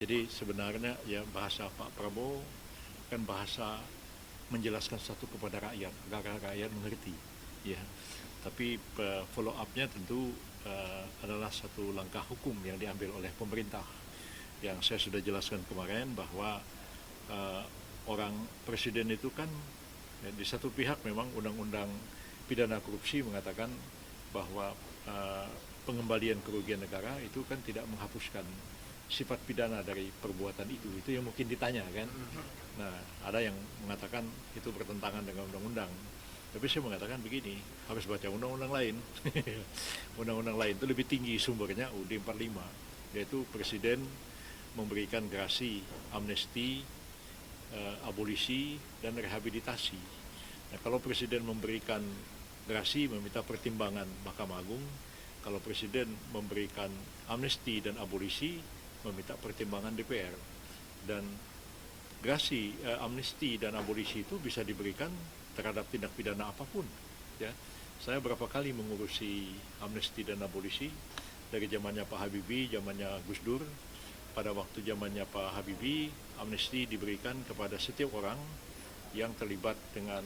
Jadi sebenarnya ya bahasa Pak Prabowo kan bahasa menjelaskan sesuatu kepada rakyat agar rakyat mengerti, ya. Tapi follow up-nya tentu adalah satu langkah hukum yang diambil oleh pemerintah. Yang saya sudah jelaskan kemarin bahwa orang presiden itu kan ya, di satu pihak memang undang-undang pidana korupsi mengatakan bahwa pengembalian kerugian negara itu kan tidak menghapuskan sifat pidana dari perbuatan itu yang mungkin ditanya kan. Nah, ada yang mengatakan itu bertentangan dengan undang-undang. Tapi saya mengatakan begini, harus baca undang-undang lain. Undang-undang lain itu lebih tinggi sumbernya UUD 45, yaitu presiden memberikan gerasi, amnesti, abolisi, dan rehabilitasi. Nah, kalau presiden memberikan gerasi meminta pertimbangan Mahkamah Agung, kalau presiden memberikan amnesti dan abolisi meminta pertimbangan DPR. Dan gerasi, amnesti dan abolisi itu bisa diberikan terhadap tindak pidana apapun, ya. Saya berapa kali mengurusi amnesti dan abolisi dari zamannya Pak Habibie, zamannya Gus Dur. Pada waktu zamannya Pak Habibie, amnesti diberikan kepada setiap orang yang terlibat dengan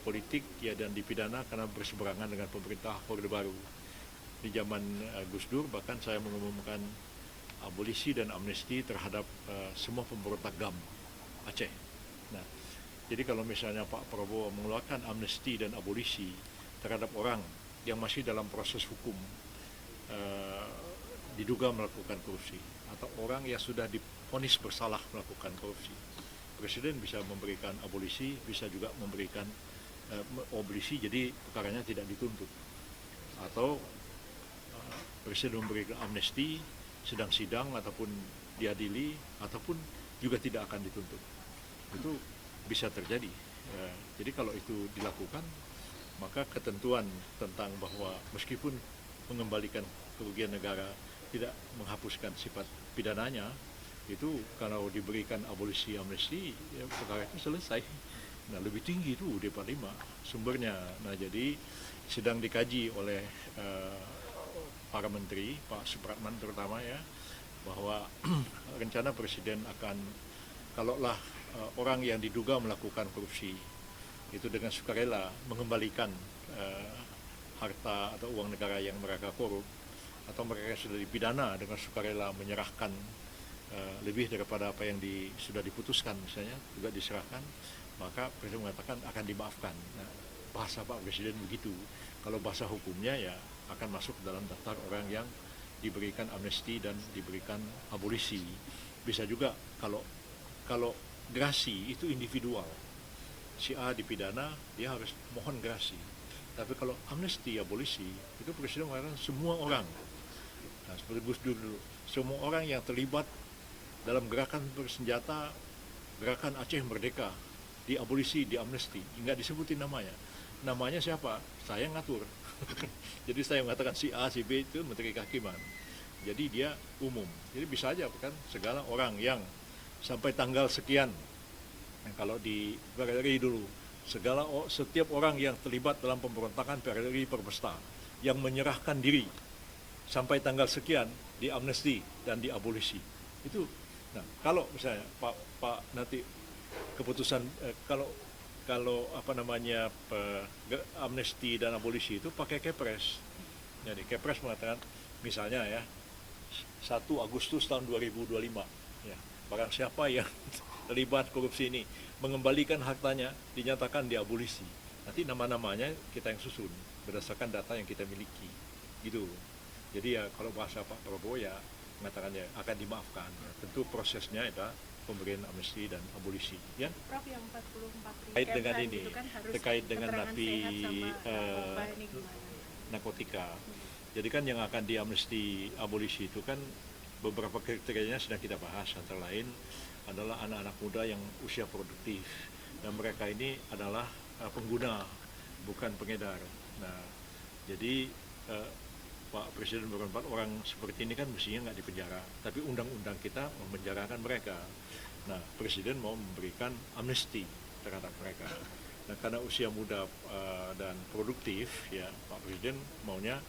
politik ya dan dipidana karena berseberangan dengan pemerintah Orde Baru. Di zaman Gus Dur bahkan saya mengumumkan abolisi dan amnesti terhadap semua pemberontak GAM Aceh. Nah, jadi kalau misalnya Pak Prabowo mengeluarkan amnesti dan abolisi terhadap orang yang masih dalam proses hukum diduga melakukan korupsi atau orang yang sudah divonis bersalah melakukan korupsi, presiden bisa memberikan abolisi, bisa juga memberikan abolisi jadi perkaranya tidak dituntut, atau presiden memberikan amnesti sedang sidang ataupun diadili ataupun juga tidak akan dituntut. Itu bisa terjadi. Ya, jadi kalau itu dilakukan, maka ketentuan tentang bahwa meskipun mengembalikan kerugian negara tidak menghapuskan sifat pidananya, itu kalau diberikan abolisi amnesti, ya perkara itu selesai. Nah, lebih tinggi itu UUD 45 sumbernya. Nah, jadi sedang dikaji oleh para menteri, Pak Supratman terutama ya, bahwa rencana presiden akan, kalaulah orang yang diduga melakukan korupsi itu dengan sukarela mengembalikan harta atau uang negara yang mereka korup, atau mereka sudah dipidana dengan sukarela menyerahkan lebih daripada apa yang sudah diputuskan misalnya juga diserahkan, maka presiden mengatakan akan dimaafkan. Nah, bahasa Pak Presiden begitu. Kalau bahasa hukumnya ya akan masuk dalam daftar orang yang diberikan amnesti dan diberikan abolisi. Bisa juga kalau gerasi itu individual, si A dipidana dia harus mohon gerasi. Tapi kalau amnesti abolisi itu presiden mengatakan semua orang. Nah, seperti Gus Dur dulu, semua orang yang terlibat dalam gerakan bersenjata, gerakan Aceh Merdeka, diabolisi, diamnesti, nggak disebutin namanya. Namanya siapa? Saya ngatur. Jadi saya mengatakan si A, si B itu Menteri Kehakiman. Jadi dia umum. Jadi bisa aja kan segala orang yang sampai tanggal sekian. Nah, kalau di PRRI dulu, setiap orang yang terlibat dalam pemberontakan PRRI Perpesta yang menyerahkan diri sampai tanggal sekian diamnesti dan diabolisi. Itu. Nah, kalau misalnya Pak nanti keputusan kalau apa namanya amnesti dan abolisi itu pakai Kepres. Jadi Kepres mengatakan misalnya ya 1 Agustus tahun 2025 ya, barang siapa yang terlibat korupsi ini mengembalikan hartanya dinyatakan diabolisi. Nanti nama-namanya kita yang susun berdasarkan data yang kita miliki. Gitu. Jadi ya kalau bahasa Pak Prabowo ya mengatakannya akan dimaafkan. Ya, tentu prosesnya ada pemberian amnesti dan abolisi, ya. Prof, yang 44 terkait dengan ini, gitu kan terkait dengan napi ini narkotika. Jadi kan yang akan diamnesti abolisi itu kan beberapa kriterianya sedang kita bahas, antara lain adalah anak-anak muda yang usia produktif dan mereka ini adalah pengguna bukan pengedar. Nah, jadi Pak Presiden berempat orang seperti ini kan mestinya nggak dipenjara, tapi undang-undang kita memenjarakan mereka. Nah, Presiden mau memberikan amnesti terhadap mereka. Nah, karena usia muda dan produktif, ya Pak Presiden maunya,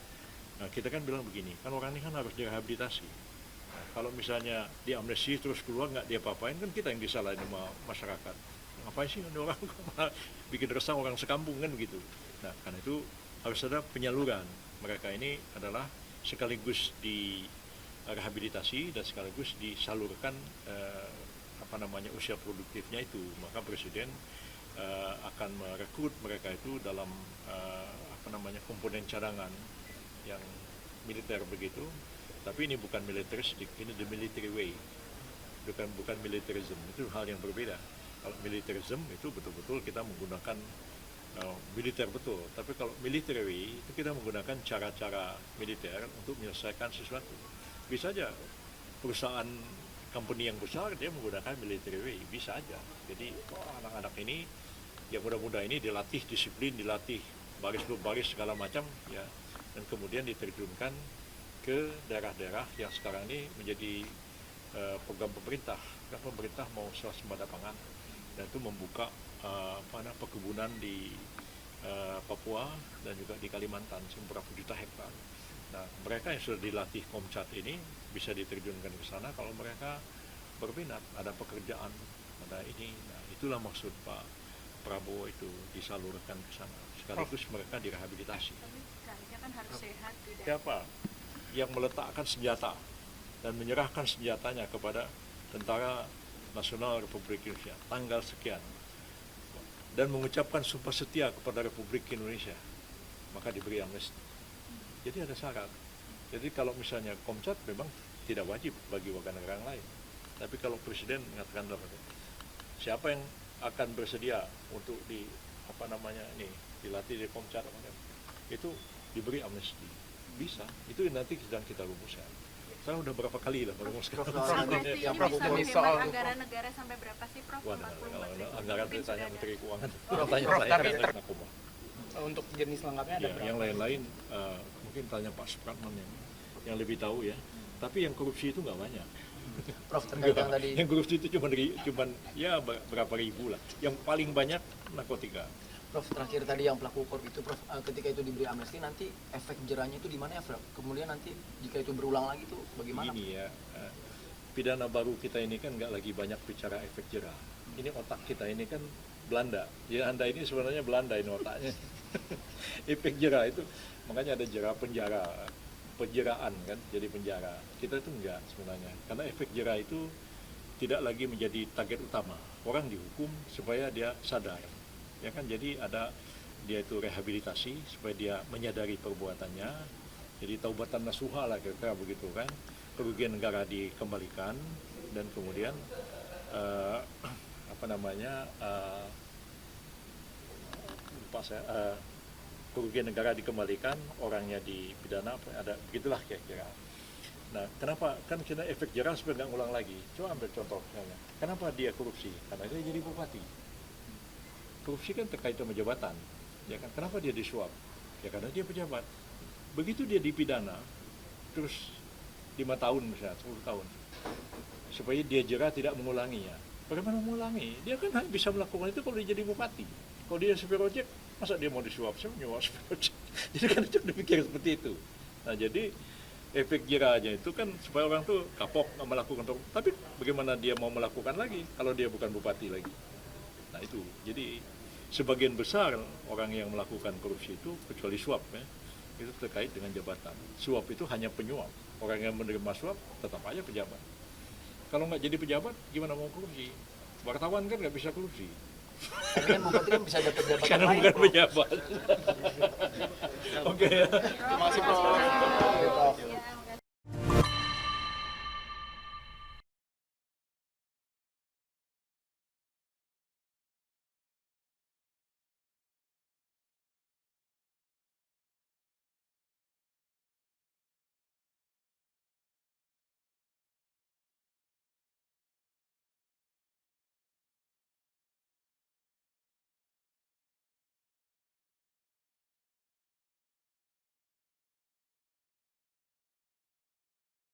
nah kita kan bilang begini, kan orang ini kan harus direhabilitasi. Nah, kalau misalnya di amnesti terus keluar nggak dia apa-apain, kan kita yang disalahin sama masyarakat. Ngapain sih ini orang bikin resah orang sekampung kan begitu. Nah, karena itu harus ada penyaluran. Mereka ini adalah sekaligus di rehabilitasi dan sekaligus disalurkan usia produktifnya itu. Maka presiden akan merekrut mereka itu dalam komponen cadangan yang militer begitu. Tapi ini bukan militaristik, ini the military way, bukan militarism, itu hal yang berbeda. Kalau militarism itu betul-betul kita menggunakan militer betul, tapi kalau military way itu kita menggunakan cara-cara militer untuk menyelesaikan sesuatu. Bisa aja perusahaan company yang besar dia menggunakan military way, bisa aja. Jadi anak-anak ini yang muda-muda ini dilatih disiplin, dilatih baris berbaris segala macam ya, dan kemudian diterjunkan ke daerah-daerah yang sekarang ini menjadi program pemerintah. Kan pemerintah mau swasembada pangan dan itu membuka perkebunan di Papua dan juga di Kalimantan berapa juta hektar. Nah, mereka yang sudah dilatih Komcat ini bisa diterjunkan ke sana kalau mereka berminat, ada pekerjaan, ada ini. Nah, itulah maksud Pak Prabowo itu disalurkan ke sana. Sekaligus mereka direhabilitasi. Tapi sekalinya kan harus sehat tidak. Siapa yang meletakkan senjata dan menyerahkan senjatanya kepada Tentara Nasional Republik Indonesia tanggal sekian dan mengucapkan sumpah setia kepada Republik Indonesia, maka diberi amnesti. Jadi ada syarat. Jadi kalau misalnya Komcat memang tidak wajib bagi warga negara yang lain. Tapi kalau Presiden mengatakan siapa yang akan bersedia untuk dilatih di Komcat, itu diberi amnesti. Bisa, itu nanti sedang kita rumuskan. Saya udah berapa kali lah merumuskan. Sampai ini Prof, bisa ini menghemat soal anggaran negara sampai berapa sih Prof? Wah, 44 kalau triliun. anggaran Mungkin ditanya sudah Menteri Keuangan. Prof, Tanya tapi untuk jenis lengkapnya ada ya, berapa? yang lain-lain mungkin tanya Pak Supratman yang lebih tahu ya. Tapi yang korupsi itu nggak banyak. Prof, terkait yang tadi Yang korupsi itu cuman ya berapa ribu lah. Yang paling banyak narkotika. Prof, terakhir tadi yang pelaku korupsi itu Prof, ketika itu diberi amnesti nanti efek jerahnya itu di mana ya Prof? Kemudian nanti jika itu berulang lagi itu bagaimana? Ini ya, pidana baru kita ini kan nggak lagi banyak bicara efek jerah. Ini otak kita ini kan Belanda. Ya Anda ini sebenarnya Belanda ini otaknya. Efek jerah itu makanya ada jerah penjaraan kan, jadi penjara. Kita itu enggak sebenarnya. Karena efek jerah itu tidak lagi menjadi target utama. Orang dihukum supaya dia sadar. Ya kan, jadi ada dia itu rehabilitasi supaya dia menyadari perbuatannya. Jadi taubatan nasuha lah kira-kira begitu kan. Kerugian negara dikembalikan dan kemudian kerugian negara dikembalikan, orangnya dipidana, ada begitulah kira-kira. Nah, kenapa? Kan kita efek jerah supaya nggak ngulang lagi. Coba ambil contoh misalnya. Kenapa dia korupsi? Karena dia jadi bupati. Korupsi kan terkait sama jabatan. Ya kan? Kenapa dia disuap? Ya karena dia pejabat. Begitu dia dipidana, terus 5 tahun misalnya, 10 tahun. Supaya dia jerah tidak mengulanginya. Bagaimana mengulangi? Dia kan bisa melakukan itu kalau dia jadi bupati. Kalau dia supir ojek, masa dia mau disuap? Saya nyuap supir ojek. Jadi kan itu dipikir seperti itu. Nah, jadi efek jerahnya itu kan supaya orang tuh kapok nggak melakukan. Tapi bagaimana dia mau melakukan lagi kalau dia bukan bupati lagi? Nah itu. Jadi sebagian besar orang yang melakukan korupsi itu kecuali suap ya, itu terkait dengan jabatan. Suap itu hanya penyuap. Orang yang menerima suap tetap aja pejabat. Kalau nggak jadi pejabat, gimana mau korupsi? Wartawan kan nggak bisa korupsi. Tapi kan bupati kan bisa dapat jabatan Karena lain, bukan Prof. pejabat. Oke ya. Terima kasih Prof.